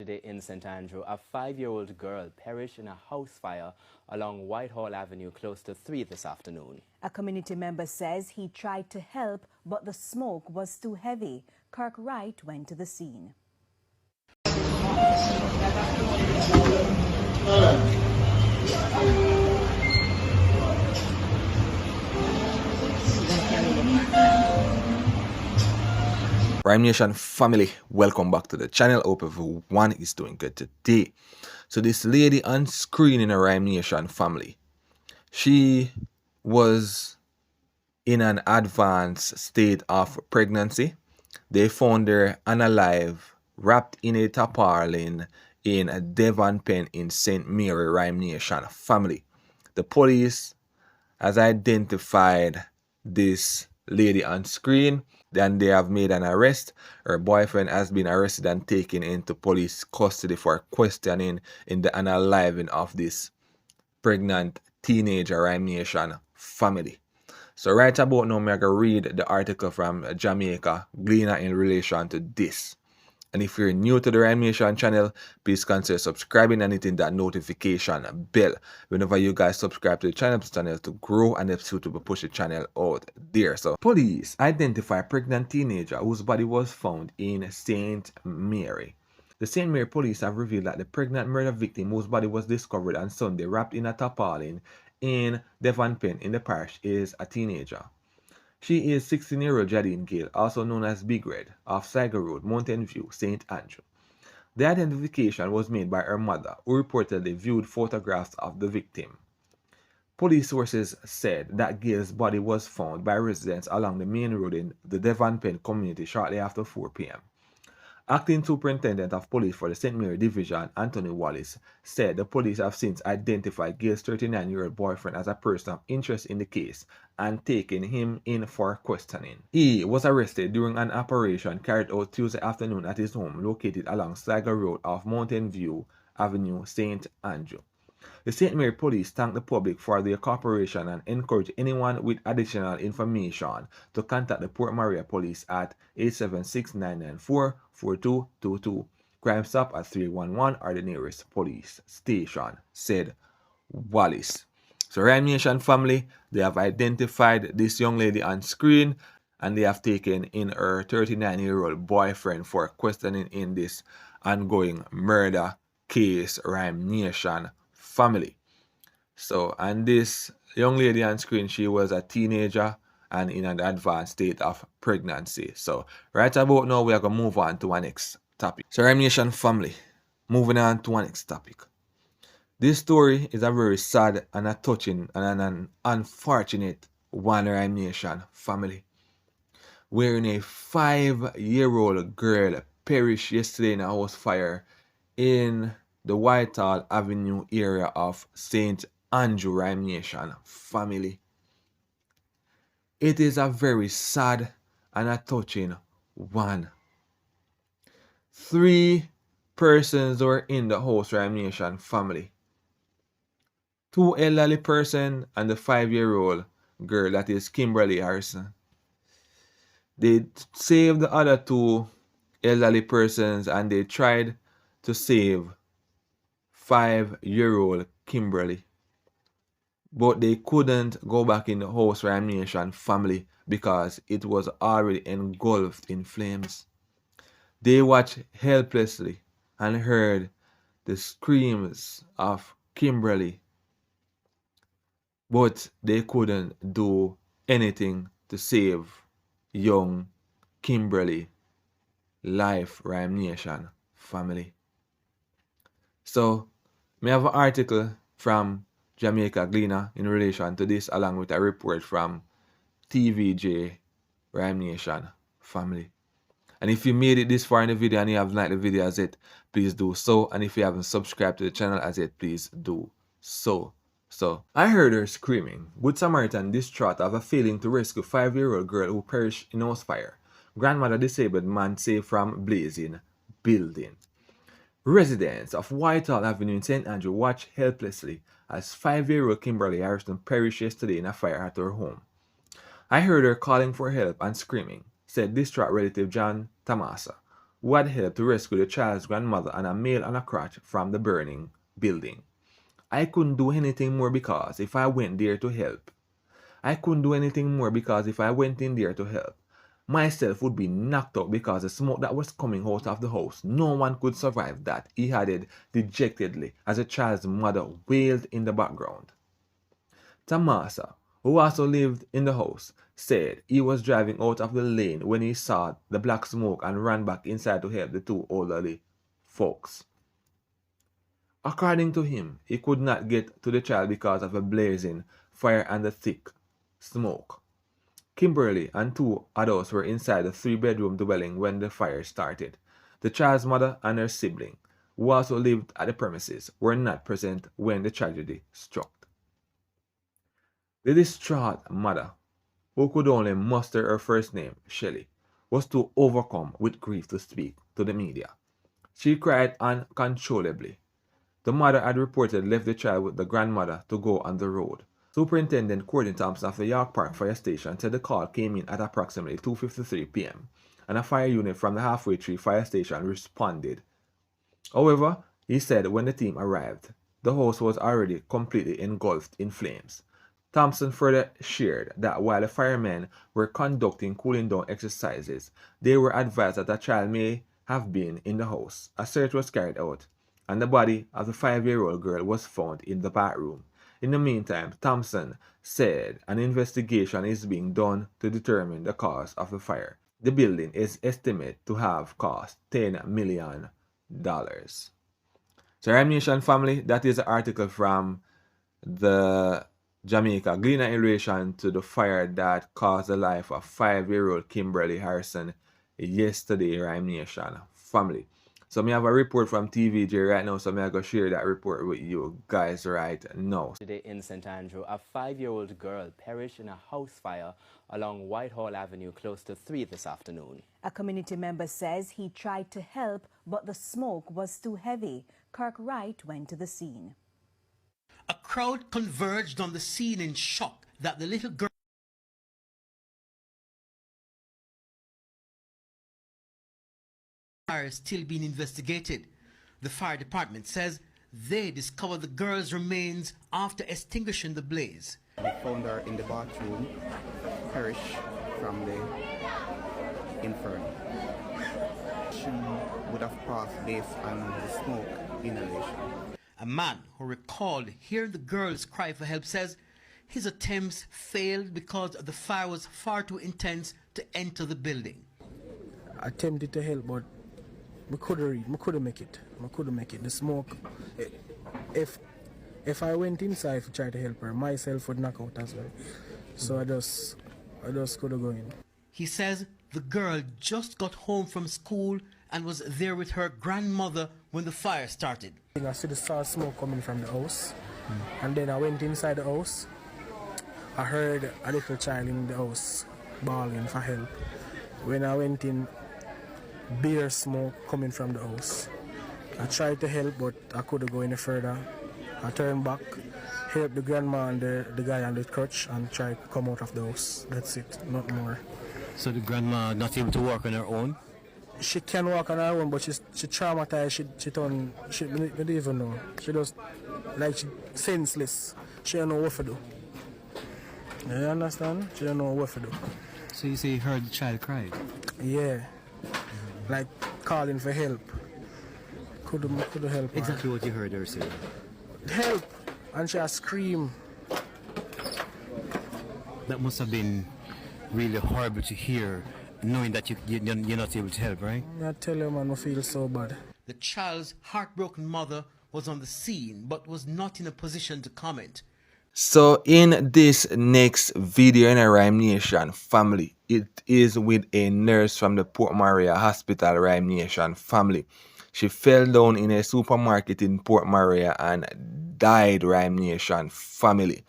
Today in St. Andrew, a 5-year-old girl perished in a house fire along Whitehall Avenue close to 3 this afternoon. A community member says he tried to help, but the smoke was too heavy. Kirk Wright went to the scene. Ryme Nation family, welcome back to the channel. Hope everyone is doing good today. So this lady on screen in a Ryme Nation family, she was in an advanced state of pregnancy. They found her unalive, wrapped in a tarpaulin in a Devon pen in St. Mary, Ryme Nation family. The police has identified this lady on screen. Then they have made an arrest. Her boyfriend has been arrested and taken into police custody for questioning in the unaliving of this pregnant teenager Ryme Nation family. So right about now, I'm going to read the article from Jamaica Gleaner in relation to this. And if you're new to the Ryme Nation channel, please consider subscribing and hitting that notification bell. Whenever you guys subscribe to the channel to grow and helps you to push the channel out there. So police identify pregnant teenager whose body was found in St. Mary. The St. Mary police have revealed that the pregnant murder victim whose body was discovered on Sunday wrapped in a tarpaulin in Devon Pen in the parish is a teenager. She is 16-year-old Jadine Gale, also known as Big Red, of Saigo Road, Mountain View, St. Andrew. The identification was made by her mother, who reportedly viewed photographs of the victim. Police sources said that Gale's body was found by residents along the main road in the Devon Pen community shortly after 4 p.m. Acting Superintendent of Police for the St. Mary Division, Anthony Wallace, said the police have since identified Gale's 39-year-old boyfriend as a person of interest in the case and taken him in for questioning. He was arrested during an operation carried out Tuesday afternoon at his home located along Sligo Road off Mountain View Avenue, St. Andrew. The St. Mary Police thank the public for their cooperation and encourage anyone with additional information to contact the Port Maria Police at 876-994-4222, Crime Stop at 311 or the nearest police station, said Wallace. So Ryme Nation family, they have identified this young lady on screen and they have taken in her 39-year-old boyfriend for questioning in this ongoing murder case, Ryme Nation family. So, and this young lady on screen, she was a teenager and in an advanced state of pregnancy. So right about now, we are going to move on to our next topic. So Ryme Nation family, moving on to our next topic. This story is a very sad and a touching and an unfortunate one, Ryme Nation family, wherein a 5-year-old girl perished yesterday in a house fire in the Whitehall Avenue area of St. Andrew, Ryme Nation family. It is a very sad and a touching one. 3 persons were in the house, Ryme Nation family. 2 elderly persons and the 5-year-old girl, that is Kimberly Harrison. They saved the other 2 elderly persons and they tried to save 5-year-old Kimberly. But they couldn't go back in the house, Ryme Nation family, because it was already engulfed in flames. They watched helplessly and heard the screams of Kimberly, but they couldn't do anything to save young Kimberly life, Ryme Nation family. So, we have an article from Jamaica Gleaner in relation to this, along with a report from TVJ Ryme Nation family. And if you made it this far in the video and you haven't liked the video as yet, please do so. And if you haven't subscribed to the channel as yet, please do so. So, I heard her screaming. Good Samaritan distraught of a failing to rescue 5-year-old girl who perished in a house fire. Grandmother disabled man saved from blazing building. Residents of Whitehall Avenue in St. Andrew watched helplessly as 5-year-old Kimberly Harrison perished yesterday in a fire at her home. I heard her calling for help and screaming, said distraught relative John Tamasa, who had helped to rescue the child's grandmother and a male on a crutch from the burning building. I couldn't do anything more because if I went there to help, I couldn't do anything more because if I went in there to help, myself would be knocked out because the smoke that was coming out of the house, no one could survive that, he added dejectedly as the child's mother wailed in the background. Tamasa, who also lived in the house, said he was driving out of the lane when he saw the black smoke and ran back inside to help the two elderly folks. According to him, he could not get to the child because of the blazing fire and the thick smoke. Kimberly and two adults were inside the three-bedroom dwelling when the fire started. The child's mother and her sibling, who also lived at the premises, were not present when the tragedy struck. The distraught mother, who could only muster her first name, Shelley, was too overcome with grief to speak to the media. She cried uncontrollably. The mother had reportedly left the child with the grandmother to go on the road. Superintendent Courtney Thompson of the York Park Fire Station said the call came in at approximately 2:53 p.m. and a fire unit from the Halfway Tree Fire Station responded. However, he said when the team arrived, the house was already completely engulfed in flames. Thompson further shared that while the firemen were conducting cooling down exercises, they were advised that a child may have been in the house. A search was carried out, and the body of the 5-year-old girl was found in the bathroom. In the meantime, Thompson said an investigation is being done to determine the cause of the fire. The building is estimated to have cost $10 million. So, Ryme Nation family, that is an article from the Jamaica Gleaner in relation to the fire that caused the life of 5-year-old Kimberly Harrison yesterday, Ryme Nation family. So me have a report from TVJ right now, so me I go share that report with you guys right now. Today in St. Andrew, a 5-year-old girl perished in a house fire along Whitehall Avenue close to 3 this afternoon. A community member says he tried to help, but the smoke was too heavy. Kirk Wright went to the scene. A crowd converged on the scene in shock that the little girl is still being investigated. The fire department says they discovered the girl's remains after extinguishing the blaze. We found her in the bathroom, perished from the inferno. She would have passed based on the smoke inhalation. A man who recalled hearing the girl's cry for help says his attempts failed because the fire was far too intense to enter the building. I attempted to help, but I couldn't make it. The smoke. If I went inside to try to help her, myself would knock out as well. So I just couldn't go in. He says the girl just got home from school and was there with her grandmother when the fire started. I saw smoke coming from the house, and then I went inside the house. I heard a little child in the house bawling for help. When I went in, beer smoke coming from the house. I tried to help, but I couldn't go any further. I turned back, helped the grandma and the guy on the crutch, and tried to come out of the house. That's it, not more. So the grandma not able to walk on her own? She can walk on her own, but she traumatized. She don't even know. She just like she senseless. She don't know what to do. You understand? She don't know what to do. So you say you heard the child cry? Yeah. Like calling for help. Couldn't help her. Exactly what you heard her say. Help! And she scream. That must have been really horrible to hear, knowing that you're not able to help, right? I tell you, man, I feel so bad. The child's heartbroken mother was on the scene but was not in a position to comment. So in this next video in a Ryme Nation family, it is with a nurse from the Port Maria Hospital Ryme Nation family. She fell down in a supermarket in Port Maria and died, Ryme Nation family.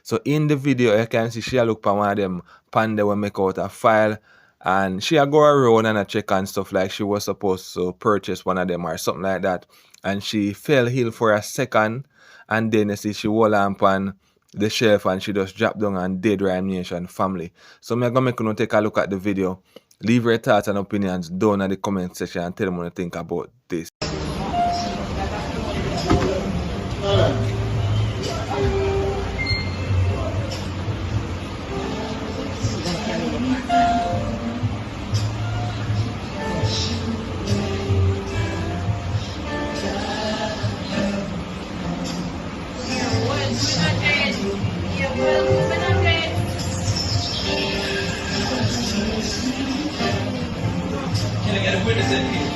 So in the video you can see she look for one of them panda will make out a file, and she go around and check and stuff like she was supposed to purchase one of them or something like that. And she fell ill for a second, and then you see she hold on the shelf and she just dropped down and dead, Ryme Nation family. So I'm gonna make you take a look at the video Leave your thoughts and opinions down in the comment section and tell them what you think about this. Can I get a witness in here?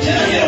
Can I get a